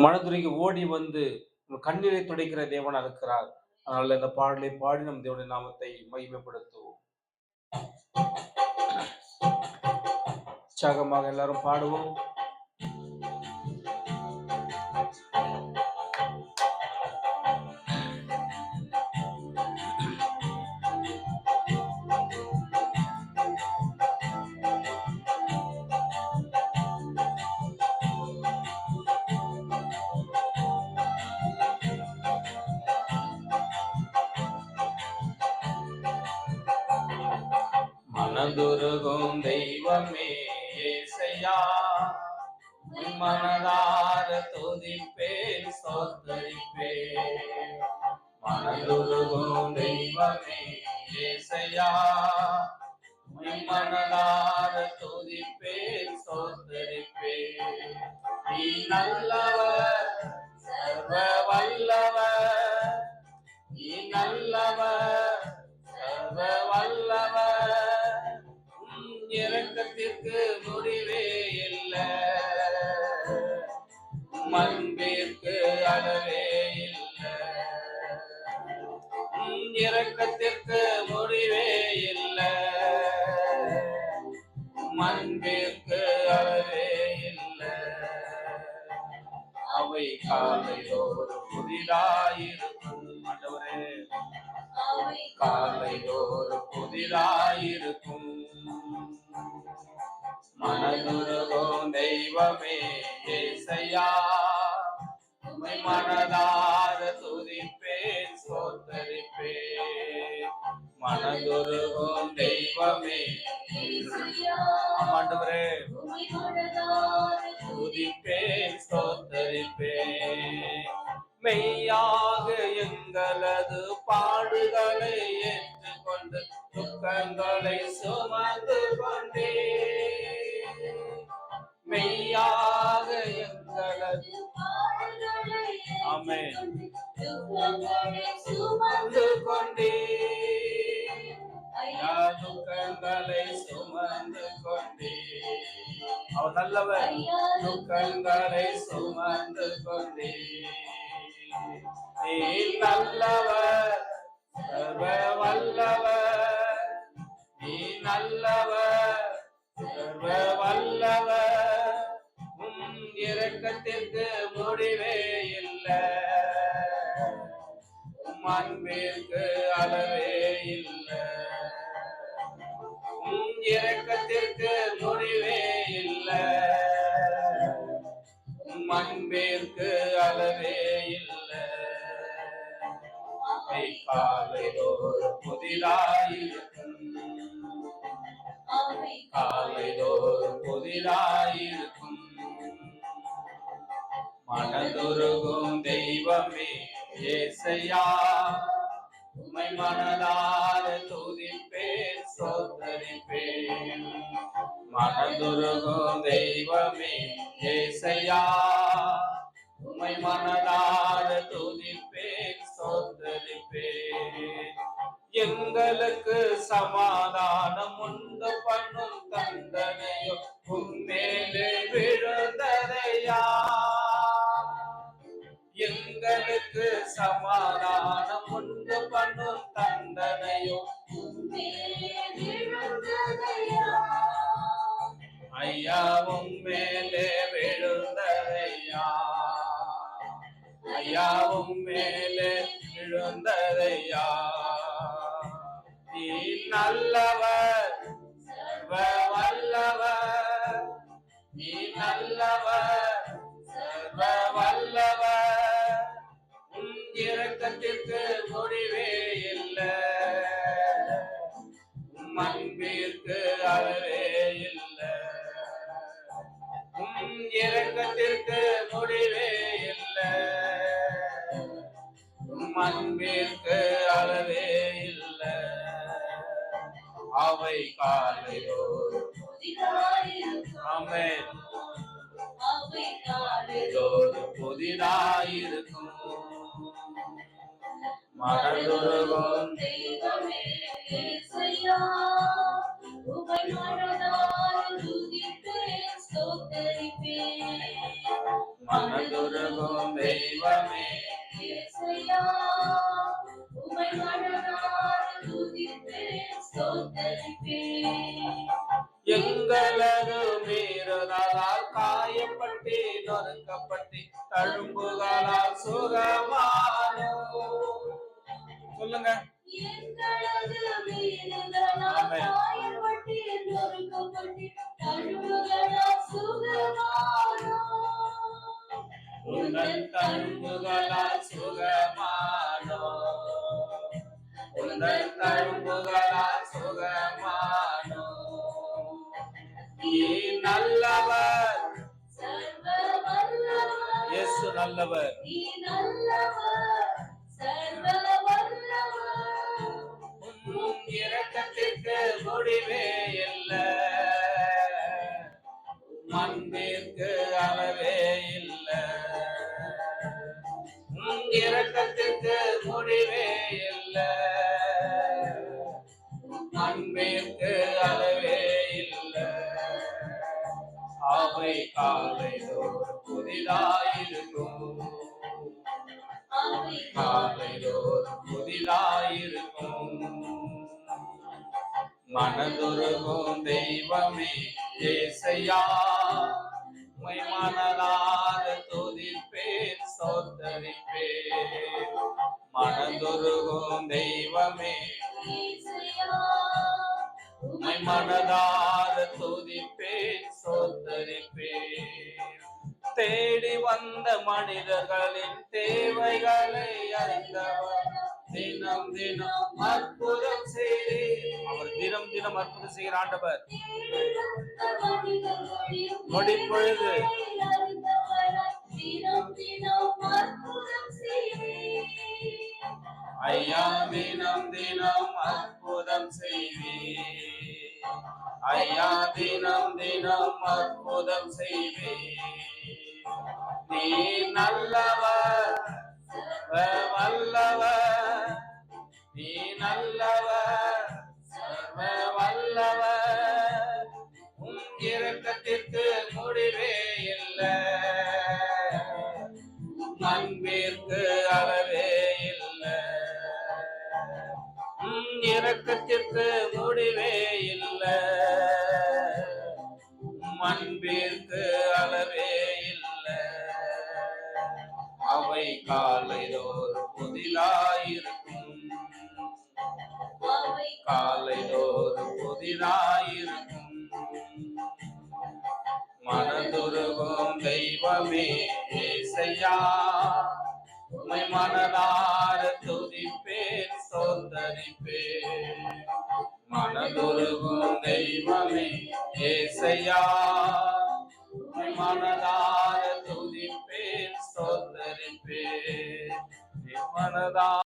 மனதுருகி ஓடி வந்து கண்ணீரை துடைக்கிற தேவனா இருக்கிறார். அதனால இந்த பாடலை பாடி நம் தேவனுடைய நாமத்தை மகிமைப்படுத்துவோம். உற்சாகமாக எல்லாரும் பாடுவோம். மனதுருகும் தெய்வமே இயேசையா, மனதார துதிப்பேன் ஸ்தோத்தரிப்பேன். மனதுருகும் தெய்வமே இயேசையா, மனதார துதிப்பேன் ஸ்தோத்தரிப்பேன். நீ நல்லவர், சர்வ வல்லவர், நீ நல்லவர், சர்வ வல்லவர், இரக்கத்திற்கு முடிவே இல்லை, அன்பிற்கு அளவே இல்லை, இரக்கத்திற்கு முடிவே இல்லை, அன்பிற்கு அளவே இல்லை. அவை காலையோடு புதிதாயிருக்கும் ஆண்டவரே, காலையோடு புதிதாயிருக்கும். மனதுருகும் தெய்வமே இயேசையா, உம்மை மனதார துதிப்பேன் ஸ்தோத்தரிப்பேன். மனதுருகும் தெய்வமே ஆண்டவரே, துதிப்பேன் ஸ்தோத்தரிப்பேன். மெய்யாக எங்களது பாடுகளை ஏற்றுக்கொண்டு துக்கங்களை சுமந்து கொண்டே, மெய்யாக எங்களது ஆமென் சுமந்து கொண்டே, துக்கங்களை சுமந்து கொண்டே, அவர் நல்லவர், துக்கங்களை சுமந்து கொண்டே. நீ நல்லவர், சர்வ வல்லவர், நீ நல்லவர், சர்வ வல்லவர், இரக்கத்திற்கு முடிவே இல்லை, அன்பிற்கு அளவே இல்லை, இரக்கத்திற்கு முடிவே இல்லை, அன்பிற்கு அளவே இல்லை. காலைதோறு புதிதாயிருக்கும், காலைதோறு புதிதாயிருக்கும். மனதுருகும் தெய்வமே இயேசையா, உம்மை மனதார துதிப்பேன் ஸ்தோத்தரிப்பேன். மனதுருகும் தெய்வமே இயேசையா, உம்மை மனதார துதிப்பேன் ஸ்தோத்தரிப்பேன். எங்களுக்கு சமாதானம் உண்டு பண்ணும் தண்டனையோ உம்மேலே விழுந்ததையா, எங்களுக்கு சமாதானம் உண்டு பண்ணும் தண்டனையோ ஐயா உம்மேலே விழுந்ததையா, ஐயா உம்மேலே விழுந்ததையா. நீ நல்லவர், சர்வ வல்லவர், நீ நல்லவர், சர்வ வல்லவர், இரக்கத்திற்கு முடிவே இல்லை, அன்பிற்கு அளவே இல்லை, இரக்கத்திற்கு முடிவே இல்லை, அன்பிற்கு அளவே இல்லை. அவை காலையோடு ஆமென், அவை காலையோடு புதிதாயிருக்கும். மனதுருகும் தெய்வமே இயேசையா, உம்மை மனதார துதிப்பேன் ஸ்தோத்தரிப்பேன். மனதுருகும் தெய்வமே இயேசையா, உம்மை மனதார துதிப்பேன், ஸ்தோத்தரிப்பேன். எங்களது மீறுதலால் காயப்பட்டு நொறுக்கப்பட்டு தழும்புகளால் சுகமானோ. சொல்லுங்க. எங்களது மீறுதலால் காயப்பட்டு நொறுக்கப்பட்டு தழும்புகளால் சுகமானோம். உந்தன் தழும்புகளால் சுகமானோ. உந்தன் தழும்புகளால் சுகமானோ. நீ நல்லவர், சர்வ வல்லவர். இயேசு நல்லவர். நீ நல்லவர், சர்வ வல்லவர். உன் இரக்கத்திற்கு முடிவே இல்லை, அன்பிற்கு அளவே இல்லை. உன் இரக்கத்திற்கு முடிவே இல்லை, அன்பிற்கு அளவே இல்லை. அவை காலைதோறும் புதிதாயிருக்கும், அவை காலைதோறும் புதிதாயிருக்கும். மனதுருகும் தெய்வமே இயேசையா, உம்மை மனதார துதிப்பேன், ஸ்தோத்தரிப்பேன். மனதுருகும் தெய்வமே இயேசையா, உம்மை மனதார துதிப்பேன், ஸ்தோத்தரிப்பேன். தேடி வந்த மனிதர்களின் தேவைகளை அறிந்தவர், தினம் தினம் அற்புதம் செய்தீர். அவர் தினம் தினம் அற்புதம் செய்கிற ஆண்டவர். நொடிப்பொழுது ஐயா தினம் தினம் அற்புதம் செய்வீர். ஐயா தினம் தினம் அற்புதம் செய்வீர். நீ நல்லவர், சர்வ வல்லவர். நீ நல்லவர், சர்வ வல்லவர். உன் இரக்கத்திற்கு முடிவே இல்லை, அன்பிற்கு அளவே இல்லை. உன் இரக்கத்திற்கு முடிவே இல்லை, அன்பிற்கு அளவே இல்லை. அவை காலைதோறும் புதிதாயிருக்கும், அவை காலைதோறும் புதிதாயிருக்கும். மனதுருகும் தெய்வமே இயேசையா, உம்மை மனதார துதிப்பேன், ஸ்தோத்தரிப்பேன். மனதுருகும் தெய்வமே இயேசையா, உம்மை மனதார துதிப்பேன், ஸ்தோத்தரிப்பேன். மனதார